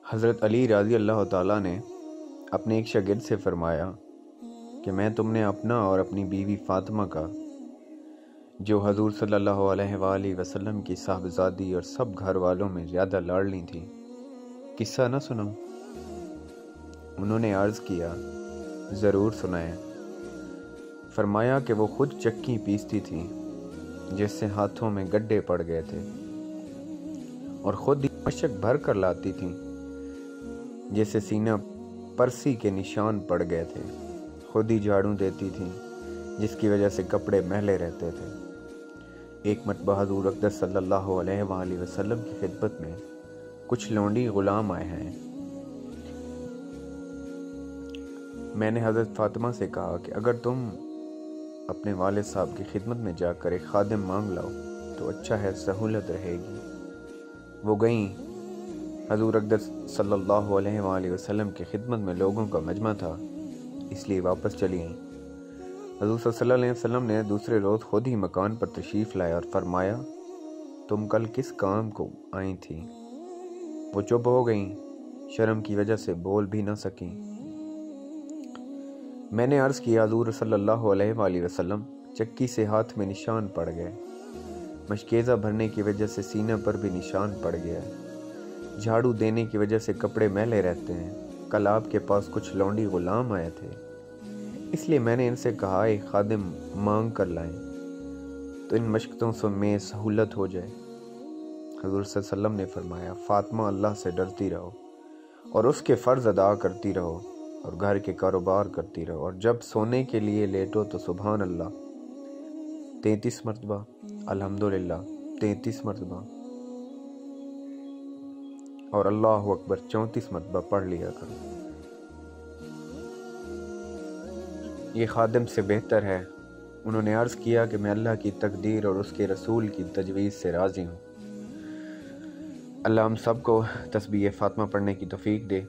حضرت علی رضی اللہ تعالیٰ نے اپنے ایک شاگرد سے فرمایا کہ میں تم نے اپنا اور اپنی بیوی فاطمہ کا، جو حضور صلی اللہ علیہ وآلہ وسلم کی صاحبزادی اور سب گھر والوں میں زیادہ لاڈلی تھی، قصہ نہ سناؤں؟ انہوں نے عرض کیا، ضرور سنائیں۔ فرمایا کہ وہ خود چکی پیستی تھی جس سے ہاتھوں میں گڈھے پڑ گئے تھے، اور خود ہی مشک بھر کر لاتی تھی جس سے سینہ پرسی کے نشان پڑ گئے تھے، خود ہی جھاڑو دیتی تھی جس کی وجہ سے کپڑے میلے رہتے تھے۔ ایک مرتبہ حضور اقدس صلی اللہ علیہ وآلہ وسلم کی خدمت میں کچھ لونڈی غلام آئے ہیں۔ میں نے حضرت فاطمہ سے کہا کہ اگر تم اپنے والد صاحب کی خدمت میں جا کر ایک خادم مانگ لاؤ تو اچھا ہے، سہولت رہے گی۔ وہ گئیں۔ حضور اقدس صلی اللہ علیہ وآلہ وسلم کی خدمت میں لوگوں کا مجمع تھا، اس لیے واپس چلی گئیں۔ حضور صلی اللہ علیہ وسلم نے دوسرے روز خود ہی مکان پر تشریف لائے اور فرمایا، تم کل کس کام کو آئی تھی؟ وہ چپ ہو گئیں، شرم کی وجہ سے بول بھی نہ سکیں۔ میں نے عرض کیا، حضور صلی اللہ علیہ وآلہ وسلم، چکی سے ہاتھ میں نشان پڑ گئے، مشکیزہ بھرنے کی وجہ سے سینہ پر بھی نشان پڑ گیا، جھاڑو دینے کی وجہ سے کپڑے میلے رہتے ہیں۔ کل آپ کے پاس کچھ لونڈی غلام آئے تھے، اس لیے میں نے ان سے کہا ایک خادم مانگ کر لائیں تو ان مشقتوں سے میں سہولت ہو جائے۔ حضور صلی اللہ علیہ وسلم نے فرمایا، فاطمہ، اللہ سے ڈرتی رہو اور اس کے فرض ادا کرتی رہو اور گھر کے کاروبار کرتی رہو، اور جب سونے کے لیے لیٹو تو سبحان اللہ 33 مرتبہ، الحمدللہ 33 مرتبہ اور اللہ اکبر 34 مرتبہ پڑھ لیا کرو۔ یہ خادم سے بہتر ہے۔ انہوں نے عرض کیا کہ میں اللہ کی تقدیر اور اس کے رسول کی تجویز سے راضی ہوں۔ اللہ ہم سب کو تسبیح فاطمہ پڑھنے کی توفیق دے۔